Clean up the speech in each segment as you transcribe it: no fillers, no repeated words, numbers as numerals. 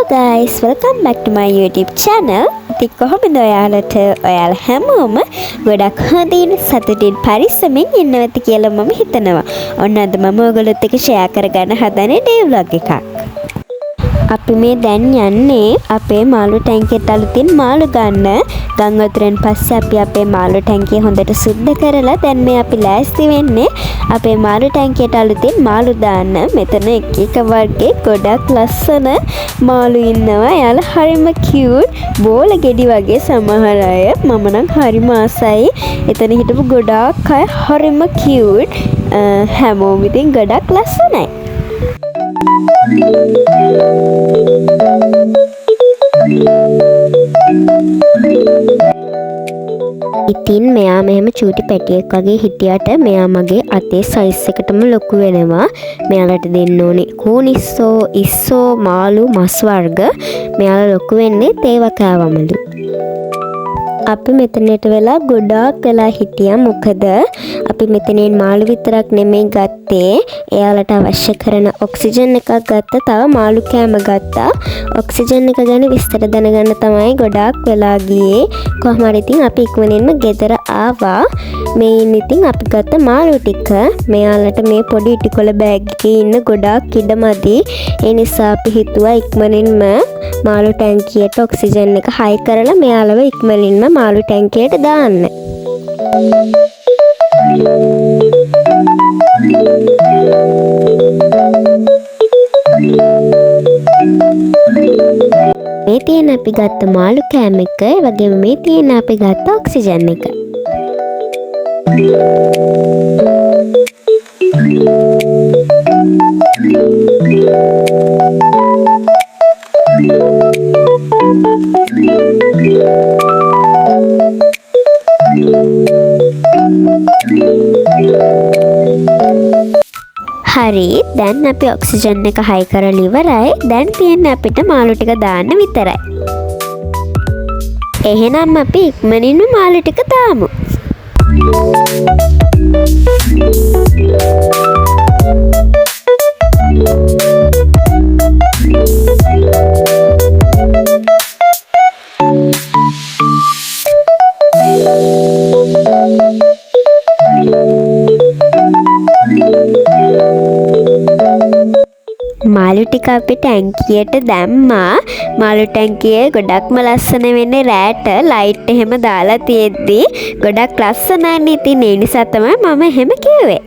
Hello guys, welcome back to my YouTube channel. ඉතින් කොහොමද ඔයාලා හැමෝම ගොඩක් හොඳින් සතුටින් පරිස්සමින් ඉන්නවද කියලා මම හිතනවා. ඔන්න අද මම ඔයගොල්ලොත් එක්ක ෂෙයා කරගන්න හදන්නේ ඩේ vlog එකක්. අපි මේ දැන් යන්නේ අපේ මාළු ටැංකියට අලුතින් මාළු ගන්න. ගම් වතුරෙන් පස්සේ අපි අපේ මාළු ටැංකිය හොඳට සුද්ධ කරලා දැන් මේ අපි ලෑස්ති වෙන්නේ අපේ මාළු ටැංකියට අලුතින් මාළු දාන්න. මෙතන එක වර්ගයේ ගොඩක් ලස්සන මාළු ඉන්නවා. එයාලා හරිම කියුට් බෝල ගෙඩි වගේ සමහර අය. මම නම් හරිම ආසයි. එතන හිටපු ගොඩාක් අය හරිම කියුට්. හැමෝම ඉතින් ගොඩක් ලස්සනයි. ඉතින් මෙයා මෙහෙම චූටි පැටියෙක් වගේ හිටියට මෙයා මගේ අතේ සයිස් එකටම ලොකු වෙනවා. මෙයාලට දෙන්න ඕනේ කෝනිස්සෝ, ඉස්සෝ, මාළු, මස් වර්ග. මෙයාලා ලොකු වෙන්නේ ඒවා කෑවමලු. අපි මෙතනට වෙලා ගොඩාක් වෙලා හිටියා. මොකද අපි මෙතනින් මාළු විතරක් නෙමෙයි ගත්තේ. එයාලට අවශ්‍ය කරන ඔක්සිජන් එකක් ගත්තා. තව මාළු කෑම ගත්තා. ඔක්සිජන් එක ගැන විස්තර දැනගන්න තමයි ගොඩාක් වෙලා ගියේ. කොහොම හරි ඉතින් අපි ඉක්මනින්ම ගෙදර ආවා. මේ ඉතින් අපි ගත්ත මාළු ටික මෙයාලට මේ පොඩි ඉටිකොල බෑග් එකේ ඉන්න ගොඩාක් ඉඩමදි. ඒ නිසා අපි හිතුවා ඉක්මනින්ම මාළු ටැංකියට ඔක්සිජන් එක හයි කරලා මෙයාලව ඉක්මනින්ම මාළු ටැංකියට දාන්න. මේ තියෙන අපි ගත්ත මාළු කෑම එක, ඒ වගේම මේ තියෙන අපි ගත්ත ඔක්සිජන් එක. හරි, දැන් අපි ඔක්සිජන් එක හයි කරලා ඉවරයි. දැන් තියෙන්නේ අපිට මාළු ටික දාන්න විතරයි. එහෙනම් අපි ඉක්මනින්ම මාළු ටික දාමු. මාළු ටික අපි ටැංකියට දැම්මා. මාළු ටැංකිය ගොඩක්ම ලස්සන වෙන්නේ රෑට ලයිට් එහෙම දාලා තියෙද්දි ගොඩක් ලස්සනයි. ඉතින් ඒ නිසා තමයි මම එහෙම කිව්වේ.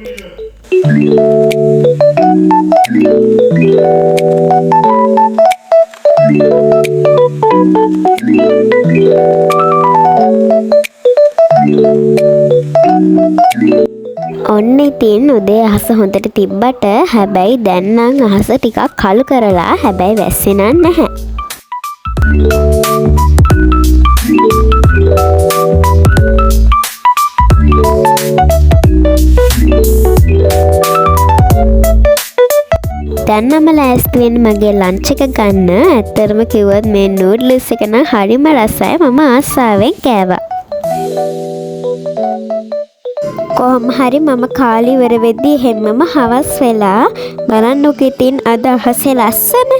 ඔන්න ඉතින් උදේ අහස හොඳට තිබ්බට හැබැයි දැන් නම් අහස ටිකක් කළු කරලා හැබැයි වැස්සේ නම් නැහැ. දැන් මම ලෑස්ති වෙන්නේ මගේ ලන්ච් එක ගන්න. ඇත්තටම කිව්වොත් මේ නූඩ්ල්ස් එක නම් හරිම රසයි. මම ආසාවෙන් කෑවා. කොහොම හරි මම කාලේ ඉවර වෙද්දී හැමම හවස් වෙලා බලන්නකෝ. ඉතින් අද අහසේ ලස්සන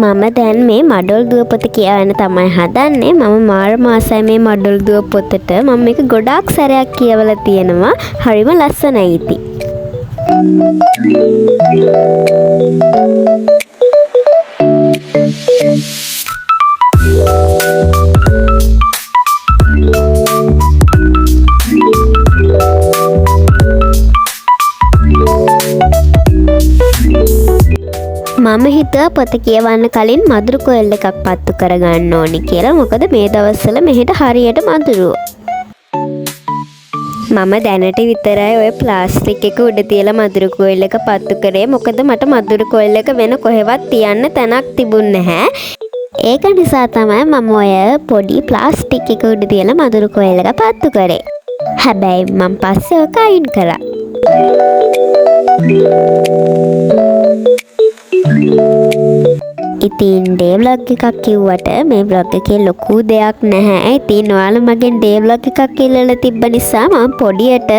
මම දැන් මේ මඩොල් දුව පොත කියවන්න තමයි හදන්නේ. මම මාර මාසයි මේ මඩොල් දුව පොතට. මම මේක ගොඩාක් සැරයක් කියවලා තියෙනවා. හරිම ලස්සනයි ඉතින්. මම හිතුවා පොත කියවන්න කලින් මදුරු කොයල් එකක් පත්තු කරගන්න ඕනි කියලා. මොකද මේ දවස්වල මෙහෙට හරියට මදුරුව. මම දැනට විතරයි ඔය ප්ලාස්ටික් එක උඩ තියලා මදුරු කොයල් එක පත්තු කරේ. මොකද මට මදුරු කොයල් එක වෙන කොහෙවත් තියන්න තැනක් තිබුණ නැහැ. ඒක නිසා තමයි මම ඔය පොඩි ප්ලාස්ටික් එක උඩ තියලා මදුරු කොයල් එක පත්තු කරේ. හැබැයි මම පස්සේ ඔක අයින් කළා. ඉතින් ඩේ ව්ලොග් එකක් කිව්වට මේ ව්ලොග් එකේ ලොකු දෙයක් නැහැ. ඉතින් ඔයාලා මගෙන් ඩේ ව්ලොග් එකක් ඉල්ලලා තිබ්බ නිසා මම පොඩියට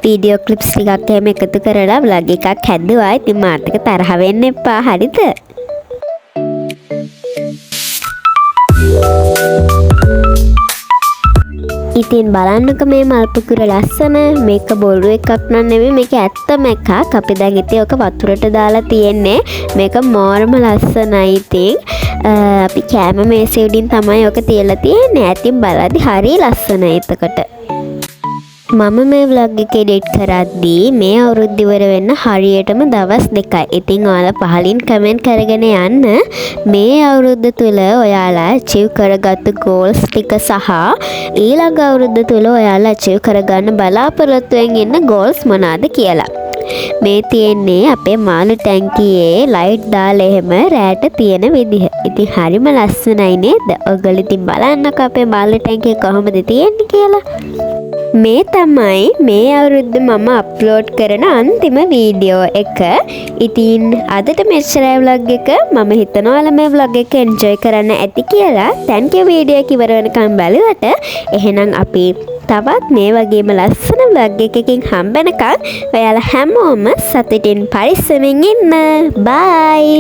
වීඩියෝ ක්ලිප්ස් ටිකක් එහෙම එකතු කරලා ව්ලොග් එකක් හැදුවා. ඉතින් මාත් එක්ක තරහ වෙන්න එපා. හරිද? ඉතින් බලන්නක මේ මල්පුකුර ලස්සන. මේක බොරු එකක් නන් නෙමෙයි, මේක ඇත්තම එකක්. අපි දැන් ඉතින් ඔක වතුරට දාලා තියෙන්නේ. මේක මෝරම ලස්සනයි. ඉතින් අපි කෑම මේසෙ උඩින් තමයි ඔක තියලා තියෙන්නේ. ඉතින් බලද්දි හරිය ලස්සනයි. එතකොට මම මේ vlog එක edit කරද්දී මේ අවුරුද්ද ඉවර වෙන්න හරියටම දවස් 2යි. ඉතින් ඔයාලා පහලින් කමෙන්ට් කරගෙන යන්න මේ අවුරුද්ද තුල ඔයාලා achieve කරගත්තු goals ටික සහ ඊළඟ අවුරුද්ද තුල ඔයාලා achieve කරගන්න බලාපොරොත්තුෙන් ඉන්න goals මොනවාද කියලා. මේ තියෙන්නේ අපේ මාළු ටැංකියේ ලයිට් දාලා එහෙම රෑට තියෙන විදිහ. ඉතින් හරිම ලස්සනයි නේද? ඔයගොල්ලෝ ඉතින් බලන්නකෝ අපේ මාළු ටැංකිය කොහොමද තියෙන්නේ කියලා. මේ තමයි මේ අවුරුද්ද මම අප්ලෝඩ් කරන අන්තිම වීඩියෝ එක. ඉතින් අදට මෙච්චරයි vlog එක. මම හිතනවා ඔයාලා මේ vlog එක enjoy කරන්න ඇති කියලා. thank you වීඩියෝ එක ඉවර වෙනකම් බලුවට. එහෙනම් අපි තවත් මේ වගේම ලස්සන vlog එකකින් හම්බෙනකම් ඔයාලා හැමෝම සතුටින් පරිස්සමෙන් ඉන්න. bye.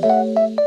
Thank you.